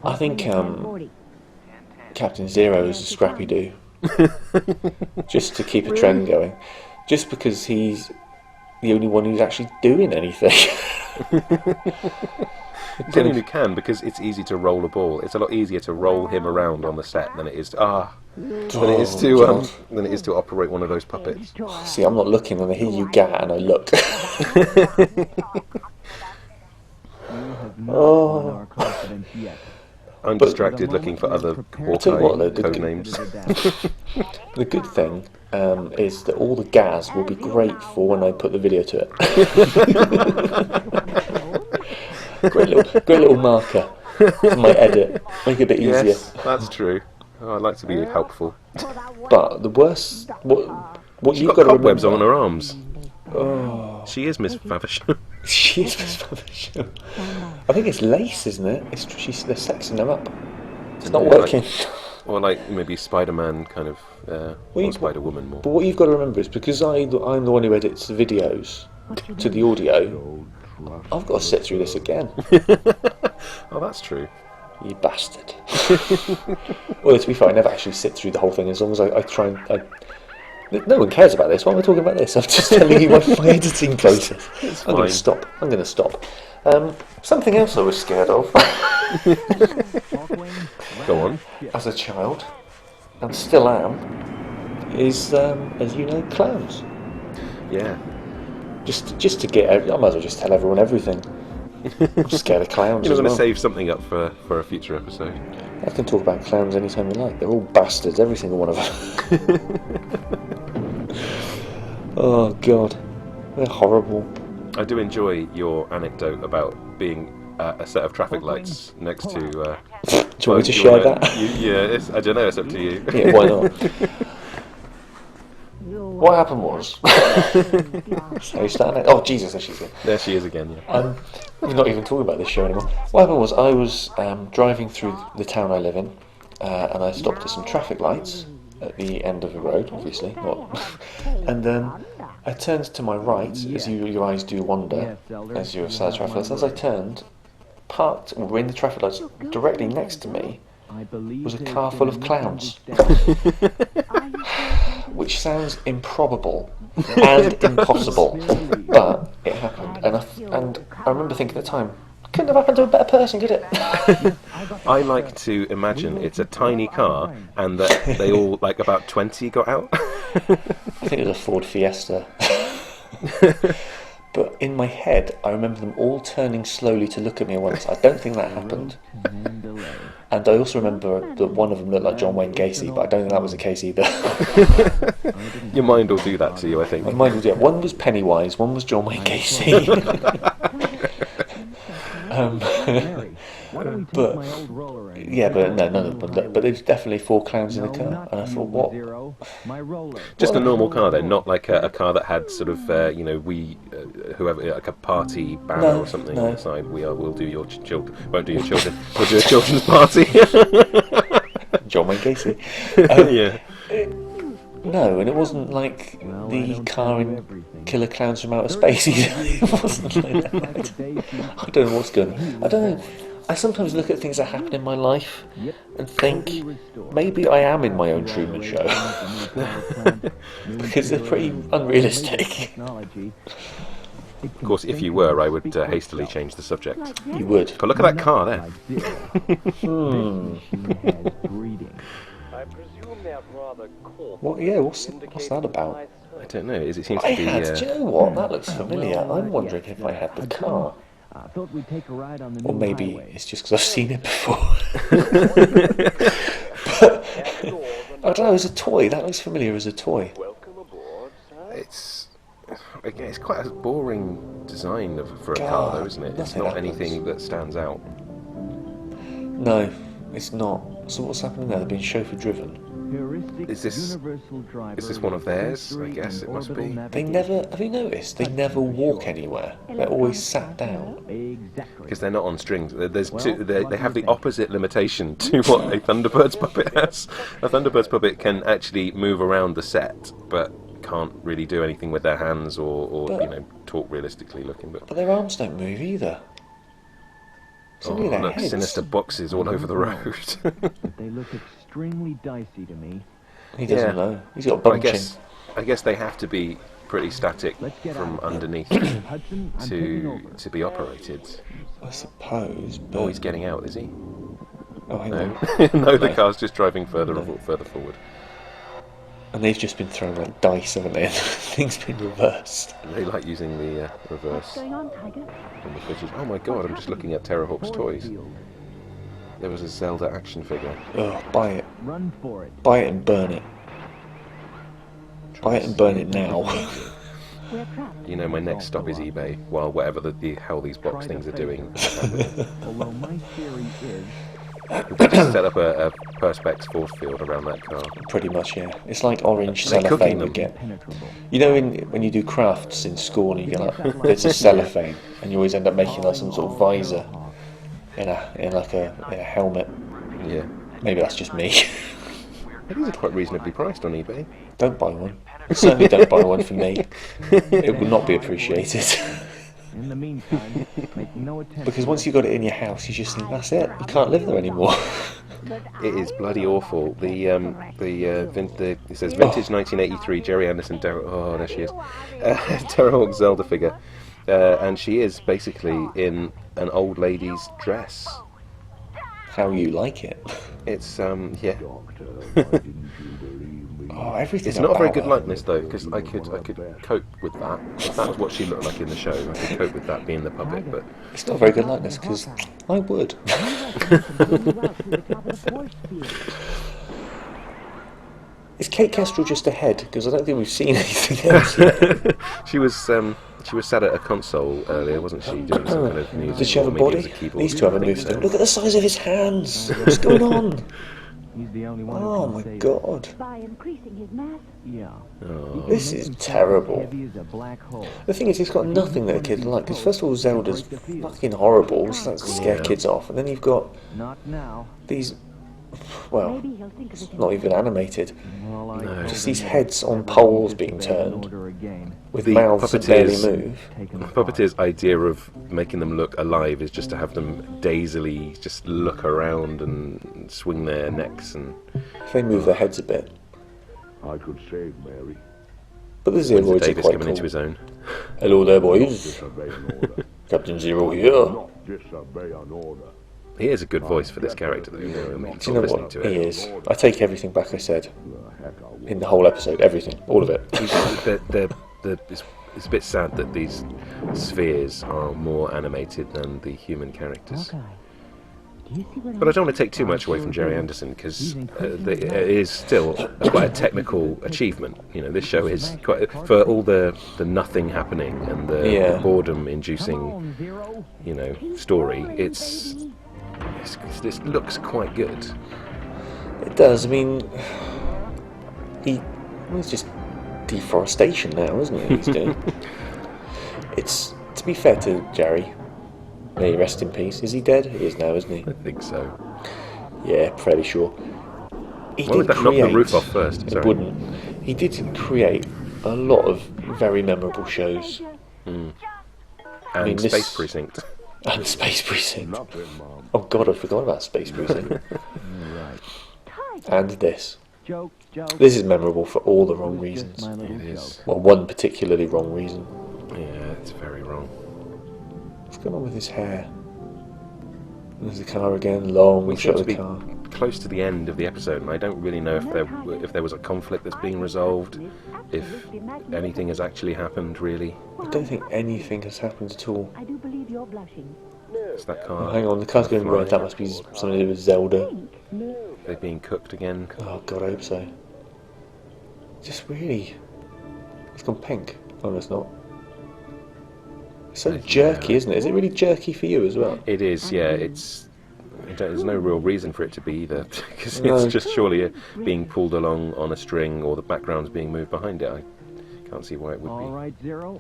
I think Captain Zero is a scrappy do. Just to keep a trend going. Just because he's the only one who's actually doing anything. He's the only one who can, because it's easy to roll a ball. It's a lot easier to roll him around on the set than it is to than it is to operate one of those puppets. See, I'm not looking, and I hear you gat, and I look. I'm distracted looking for other Hawkeye code names. The good thing is that all the gas will be great for when I put the video to it. great little marker for my edit. Make it a bit easier. Yes, that's true. I'd like to be helpful. But the worst, what She's you've got got to cobwebs remember, on her arms. Oh, She is Miss Faversham. she is Miss Faversham. I think it's lace, isn't it? They're sexing them up. It's not working. Or like maybe Spider-Man kind of, or Spider-Woman more. But what you've got to remember is because I'm the one who edits the videos to the audio, I've got to sit through this again. Oh, that's true. You bastard. Well, to be fair, I never actually sit through the whole thing as long as I try and... No one cares about this. Why am I talking about this? I'm just telling you my editing process. I'm going to stop. Something else I was scared of. Go on. As a child, and still am, is, as you know, clowns. Yeah. Just to get out, I might as well just tell everyone everything. I'm scared of clowns. You're going to save something up for a future episode. I can talk about clowns anytime you like. They're all bastards, every single one of them. Oh God, they're horrible. I do enjoy your anecdote about being a set of traffic lights next to. Do you want me to share that? I don't know. It's up to you. Yeah, why not? What happened was... Are you starting? Oh, Jesus, there she is again. There she is again, yeah. We're not even talking about this show anymore. What happened was I was driving through the town I live in, and I stopped at some traffic lights at the end of the road, obviously. And I turned to my right, as your eyes do wander, as you're outside traffic lights. As I turned, we're in the traffic lights, directly next to me was a car full of clowns. Which sounds improbable and impossible, but it happened. And I remember thinking at the time, couldn't have happened to a better person, could it? I like to imagine it's a tiny car and that they all, like about 20, got out. I think it was a Ford Fiesta. But in my head, I remember them all turning slowly to look at me once. I don't think that happened. And I also remember that one of them looked like John Wayne Gacy, but I don't think that was the case either. Your mind will do that to you, I think. My mind will do it. One was Pennywise, one was John Wayne Gacy. But none of them. But there's definitely 4 clowns in the car, and I thought, what? Just a normal car then, not like a car that had sort of whoever, like a party banner or something on the side. We'll do your children. Won't do your children. We'll do a children's party. John Wayne Gacy. Yeah. No, and it wasn't like the car in Killer Clowns from Outer Space either. It wasn't like that. I don't know what's going on. I don't know. I sometimes look at things that happen in my life and think, maybe I am in my own Truman Show. Because they're pretty unrealistic. Of course, if you were, I would hastily change the subject. You would. But look at that car there. What? Yeah, what's that about? I don't know. It seems to be. Do you know what? That looks familiar. I'm wondering if I had the car. Or maybe it's just because I've seen it before. But I don't know. It's a toy. That looks familiar as a toy. It's quite a boring design for a car, though, isn't it? It's not anything that stands out. No, it's not. So what's happening there? They're being chauffeur driven. Is this one of theirs? I guess it must be. They never. Have you noticed? They never walk anywhere. They're always sat down. Because they're not on strings. They have the opposite limitation to what a Thunderbird's puppet has. A Thunderbird's puppet can actually move around the set, but can't really do anything with their hands or talk realistically looking. But their arms don't move either. Look, sinister boxes all over the road. They look extremely dicey to me. He doesn't know. He's got bunching. I guess they have to be pretty static from underneath to be operated. I suppose. But... he's getting out, is he? Oh, hang on. No, the car's just driving further forward. And they've just been throwing like dice, haven't they? Things been reversed. They like using the reverse. What's going on, Tiger? On the footage. Oh my god! I'm just looking at Terrahawks toys. There was a Zelda action figure. Oh, buy it! Run for it! Buy it and burn it! Buy it and burn it now. You know, my next stop is eBay. While whatever the hell these box things are doing. Although my theory is They just set up a Perspex force field around that car. Pretty much, yeah. It's like orange cellophane we get. You know, when you do crafts in school, and you get like bits of cellophane, and you always end up making like some sort of visor in a helmet. Yeah. Maybe that's just me. These are quite reasonably priced on eBay. Don't buy one. Certainly don't buy one for me. It will not be appreciated. In the meantime, make no attempt. Because once you've got it in your house, you just think, that's it. You can't live there anymore. It is bloody awful. It says vintage 1983 Jerry Anderson. Oh, there she is. Terrahawk Zelda figure, and she is basically in an old lady's dress. How you like it? It's yeah. Oh, everything. It's not a very good likeness though, because I could cope with that. If that was what she looked like in the show, I could cope with that being the puppet. But it's not a very good likeness because I would. Is Kate Kestrel just ahead? Because I don't think we've seen anything else yet. She was sat at a console earlier, wasn't she, doing some kind of music? Did she have a body? These two have a new thing. Look at the size of his hands. What's going on? He's the only one. Oh my god. By increasing his mass. Yeah. Oh. This is terrible. Heavy as a black hole. The thing is, he's got nothing that a kid like. Because first of all, Zelda's fucking horrible, so that's to scare kids off. And then you've got Not now. these, well, Maybe he'll think of it. not even animated. Well, I No. Just these heads on poles being turned with The mouths that barely puppeteers- move. Puppeteer's idea of making them look alive is just to have them dazily just look around and swing their necks and. If they move their heads a bit. I could save Mary. But the Windsor Zeroids are Davis quite coming into cool. his own. Hello there, boys. Disobey an order. Captain Zero here. Not disobey an order. He has a good voice for this character, though. You know, I mean, Do you know listening what? to He it. is. I take everything back I said The heck I will. in the whole episode. Everything. All of it. It's a bit sad that these spheres are more animated than the human characters. Okay. Do you see what But I don't want to take too much away from Jerry Anderson because it is still quite a technical achievement. You know, this show is quite for all the nothing happening and the boredom-inducing, you know, story. It looks quite good. It does. I mean, he's just deforestation now, isn't it? He's doing. It's, to be fair to Jerry, may he rest in peace. Is he dead? He is now, isn't he? I think so. Yeah, fairly sure. He Why would did that knock the create- roof off first? It Sorry. wouldn't. He did create a lot of very memorable shows. And mean, this- Space Precinct. And Space Precinct. Nothing, Mom. Oh god, I forgot about Space Precinct. And this. Joke. This is memorable for all the wrong reasons. My little It is. joke. Well, one particularly wrong reason. Yeah, it's very wrong. What's going on with his hair? And there's the car again, long We shot seem of to the be car. close to the end of the episode, and I don't really know if there was a conflict that's being resolved, if anything has actually happened. Really, I don't think anything has happened at all. I do believe you're blushing. it's that Oh, car. hang on, the car's going right. That must be something to do with Zelda. They're being cooked again. Oh god, I hope so. Just really... It's gone pink. Oh, no, it's not. It's so jerky, isn't it? Is it really jerky for you as well? It is, yeah. There's no real reason for it to be either, because No. it's just surely being pulled along on a string, or the background's being moved behind it. I can't see why it would All be. right, Zero.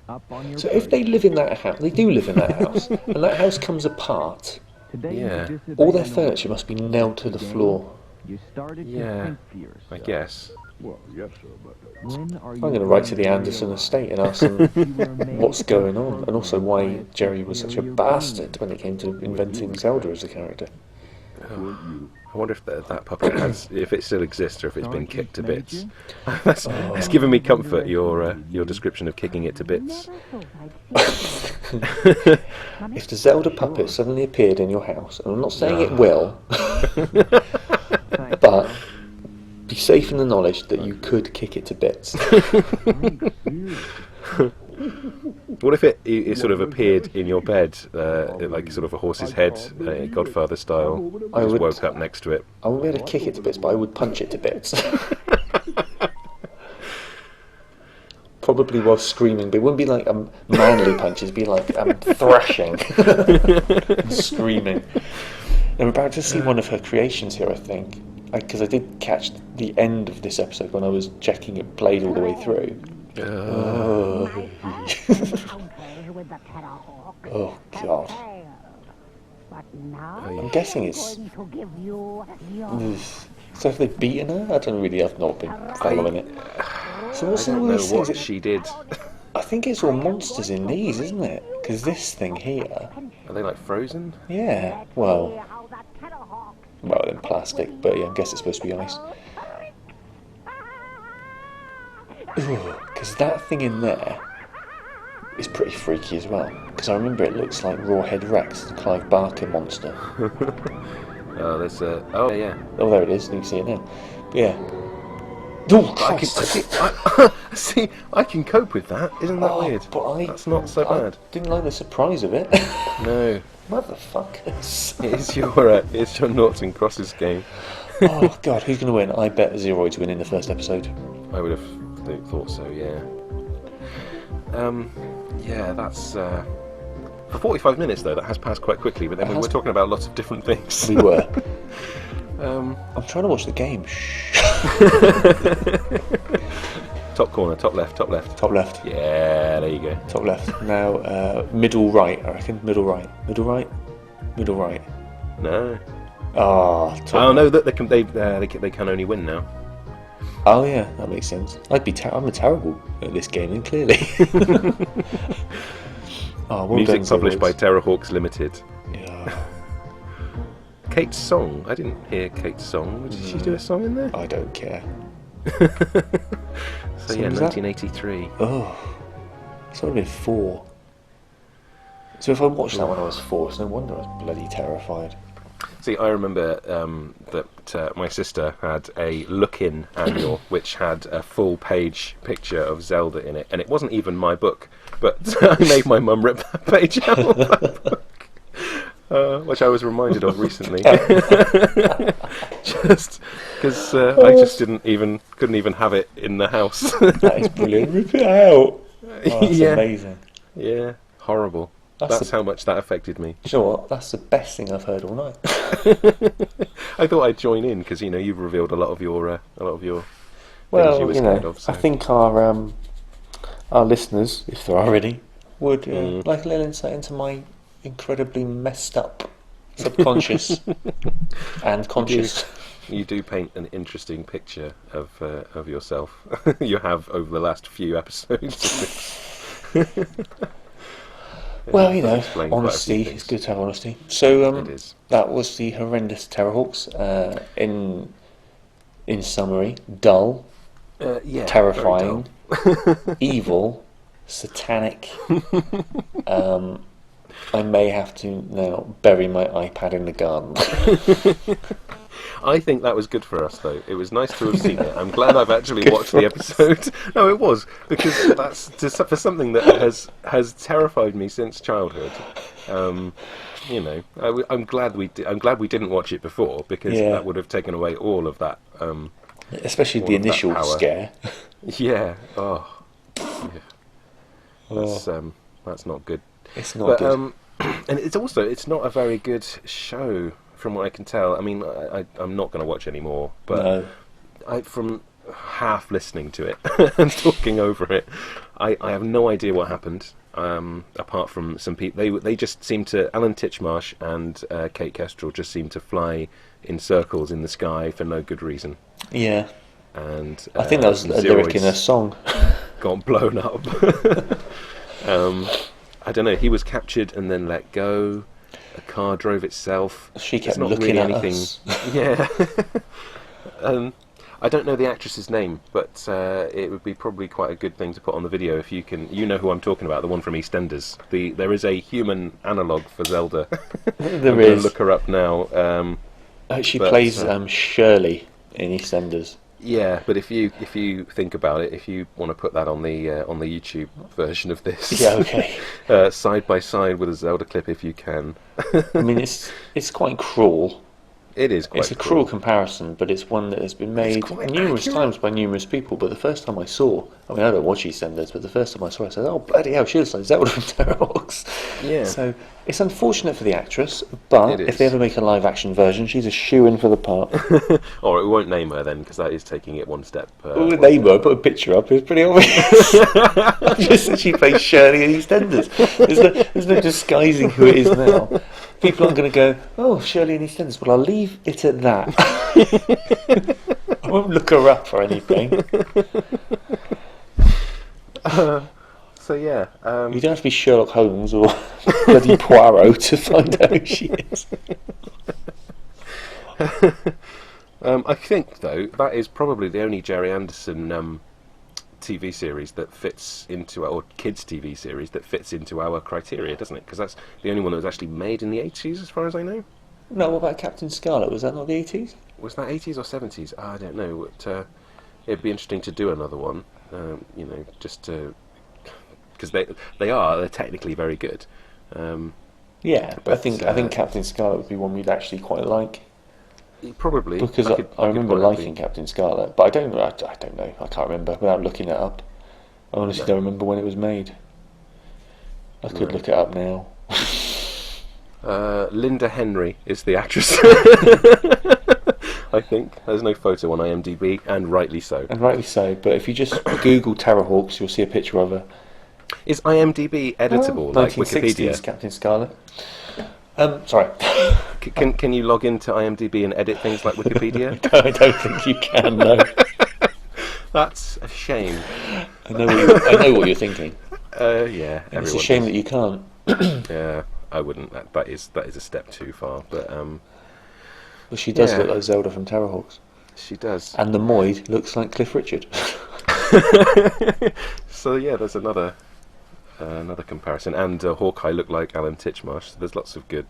Up on your So if they live in that house, they do live in that house, and that house comes apart, Today Yeah. you disobeyed all their an furniture must be nailed to the floor. You started to Yeah, think for yourself. I guess. Well, yes, sir, but When are I'm going to write to the Anderson estate and ask them what's going on, and also why Jerry was such a bastard when it came to inventing Zelda as a character. I wonder if that puppet if it still exists, or if it's been kicked to bits. It's given me comfort. Your description of kicking it to bits. Never thought I'd see it. If the Zelda puppet suddenly appeared in your house, and I'm not saying it will, but be safe in the knowledge that you could kick it to bits. What if it sort of appeared in your bed, like sort of a horse's head, Godfather style? I Just would- woke up next to it. I wouldn't be able to kick it to bits, but I would punch it to bits. Probably while screaming, but it wouldn't be like manly punches, it'd be like thrashing and screaming. I'm about to see one of her creations here, I think. Because I did catch the end of this episode when I was checking it played all the way through. Encounters with the Terrahawk. Oh, God. But now I'm guessing it's... I'm going to give you your So have they beaten her? I don't really, I've not been following it. So what's I in don't all know these what things? she did. I think it's all monsters in these, isn't it? Because this thing here... Are they like frozen? Yeah, well, in plastic, but yeah, I guess it's supposed to be ice. Because that thing in there is pretty freaky as well. Because I remember it looks like Rawhead Rex, the Clive Barker monster. Oh, there's a... Oh, yeah. Oh, there it is, you can see it now. But yeah. Oh, Christ. See, I can cope with that. Isn't that weird? But That's not so bad. Didn't like the surprise of it. No. Motherfuckers. It's your noughts and crosses game. Oh, God, who's going to win? I bet Zeroids win in the first episode. I would have thought so, yeah. Yeah, that's... For 45 minutes, though, that has passed quite quickly, but then we were talking about lots of different things. We were. I'm trying to watch the game. Shh. Top corner, top left, top left. Top left. Yeah, there you go. Top left. Now, middle right, I reckon. Middle right. Middle right? Middle right. No. Oh, no, they can only win now. Oh, yeah, that makes sense. I'm terrible at this game, and clearly. Music published by Terrahawks Limited. Yeah. Kate's song. I didn't hear Kate's song. Did she do a song in there? I don't care. So yeah, 1983. Oh, so I've been 4. So if I watched that when I was 4, it's no wonder I was bloody terrified. See, I remember that my sister had a look-in annual which had a full-page picture of Zelda in it, and it wasn't even my book, but I made my mum rip that page out of that book, which I was reminded of recently. Just because I just couldn't even have it in the house. That is brilliant. Rip it out. Oh, that's amazing. Yeah, horrible. That's how much that affected me. You know what? That's the best thing I've heard all night. I thought I'd join in because you've revealed a lot of your things you were scared of. So. I think our listeners, if there are any, would like a little insight into my incredibly messed up subconscious and conscious. You do paint an interesting picture of yourself. You have over the last few episodes. Well, honesty. It's good to have honesty. So, it is. That was the horrendous Terrahawks. In summary, dull, terrifying, evil, satanic. I may have to now bury my iPad in the garden. I think that was good for us, though. It was nice to have seen it. I'm glad I've actually watched the episode. No, it was, because that's for something that has terrified me since childhood. I'm glad we didn't watch it before, because that would have taken away all of that. Especially the initial scare. Yeah. Oh. Yeah. That's not good. It's not good. And it's not a very good show. From what I can tell, I mean, I'm not going to watch anymore, but from half listening to it and talking over it, I have no idea what happened, apart from some people. They just seem to, Alan Titchmarsh and Kate Kestrel just seem to fly in circls in the sky for no good reason. Yeah. And I think that was a lyric in a song. Got blown up. I don't know, he was captured and then let go. A car drove itself. She kept not looking really at anything. us. Yeah. I don't know the actress's name, but it would be probably quite a good thing to put on the video if you can. You know who I'm talking about, the one from EastEnders. There is a human analogue for Zelda. There is. Look her up now. She plays Shirley in EastEnders. Yeah, but if you think about it, if you want to put that on the YouTube version of this, yeah, okay, side by side with a Zelda clip, if you can. I mean, it's quite cruel. It is quite It's a cruel comparison, but it's one that has been made numerous times by numerous people. But the first time I saw, I mean, I don't watch EastEnders, but the first time I saw it, I said, "Oh, bloody hell, she looks like Zelda from Terrahawks." Yeah. So it's unfortunate for the actress, but if they ever make a live-action version, she's a shoo-in for the part. Or we won't name her then, because that is taking it one step. Well, name her, put a picture up. It's pretty obvious. Just that she plays Shirley in EastEnders. There's no disguising who it is now. People aren't going to go, "Oh, Shirley in EastEnders." Well, I'll leave it at that. I won't look her up or anything. So yeah, You don't have to be Sherlock Holmes or bloody Poirot to find out who she is. I think though that is probably the only Jerry Anderson TV series that fits into or kids TV series that fits into our criteria, doesn't it? Because that's the only one that was actually made in the 80s, as far as I know. No, what about Captain Scarlet? Was that not the 80s? Was that 80s or 70s? I don't know. But, it'd be interesting to do another one. Just to because they're technically very good. Yeah, but I think Captain Scarlet would be one we'd actually quite like. Probably because I remember liking Captain Scarlet, but I don't know. I can't remember without looking it up. I honestly don't remember when it was made. I could look it up now. Linda Henry is the actress. I think there's no photo on IMDb, and rightly so. But if you just Google Terrahawks, you'll see a picture of her. Is IMDb editable like 1960s Wikipedia? Captain Scarlet. Sorry. Can you log into IMDb and edit things like Wikipedia? I don't think you can. No. That's a shame. I know what you're thinking. Yeah. It's a shame that you can't. Yeah, I wouldn't. That is a step too far. But well, she does look like Zelda from Terrorhawks. She does. And the Moid looks like Cliff Richard. So yeah, there's another comparison, and Hawkeye looked like Alan Titchmarsh. So there's lots of good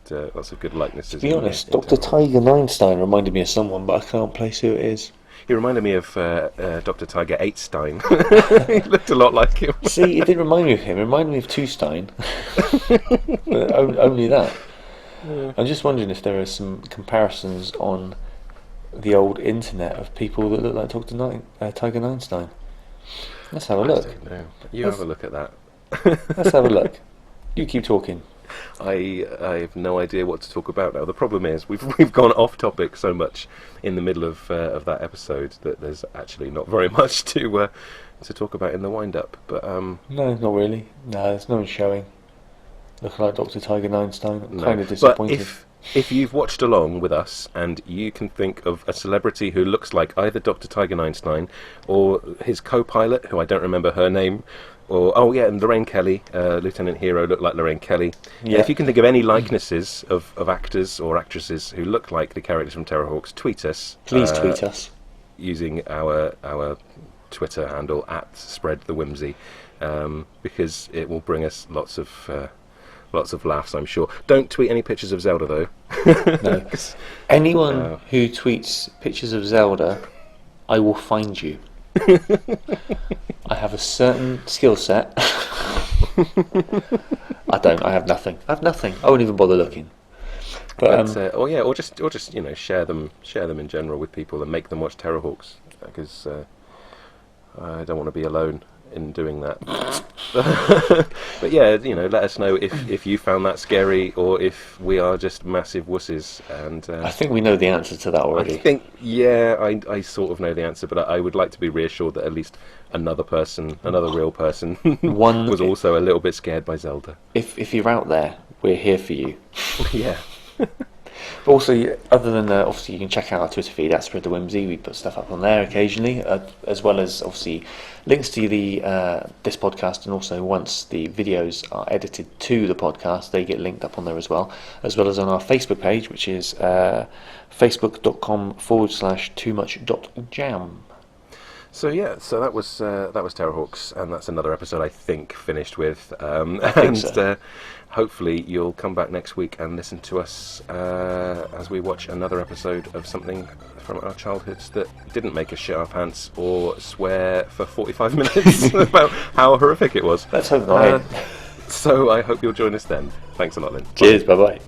likenesses. To be honest, Dr. Tiger Einstein reminded me of someone, but I can't place who it is. He reminded me of Dr. Tiger Einstein. He looked a lot like him. See, it didn't remind me of him. It reminded me of Two-Stein. But only that. Yeah. I'm just wondering if there are some comparisons on the old internet of people that look like Dr. Tiger Einstein. Let's have a look. I don't know. Have a look at that. Let's have a look. You keep talking. I have no idea what to talk about now. The problem is we've gone off topic so much in the middle of that episode that there's actually not very much to talk about in the wind up. But no, not really. No, there's no one showing. Looking like Dr. Tiger Einstein. I'm kind of disappointed. But if you've watched along with us and you can think of a celebrity who looks like either Dr. Tiger Einstein or his co-pilot, who I don't remember her name, or and Lorraine Kelly, Lieutenant Hero looked like Lorraine Kelly. Yeah. If you can think of any likenesses of actors or actresses who look like the characters from Terrahawks, tweet us. Please tweet us using our Twitter handle @SpreadTheWhimsy, because it will bring us lots of laughs, I'm sure. Don't tweet any pictures of Zelda, though. No. Anyone who tweets pictures of Zelda, I will find you. I have a certain skill set. I have nothing. I won't even bother looking. But or just share them in general with people and make them watch Terrahawks, because I don't want to be alone in doing that. But yeah, let us know if you found that scary or if we are just massive wusses. And I think we know the answer to that already. I sort of know the answer, but I would like to be reassured that at least another real person was also a little bit scared by Zelda. If you're out there, we're here for you. Yeah. But also, other than obviously, you can check out our Twitter feed @SpreadTheWhimsy. We put stuff up on there occasionally, as well as obviously links to the this podcast, and also once the videos are edited to the podcast, they get linked up on there as well as on our Facebook page, which is facebook.com/toomuch.jam. So that was Terrahawks, and that's another episode I think finished with. I think so. Hopefully you'll come back next week and listen to us as we watch another episode of something from our childhoods that didn't make us shit our pants or swear for 45 minutes about how horrific it was. Let's hope not. So I hope you'll join us then. Thanks a lot, Lynn. Cheers. Bye bye.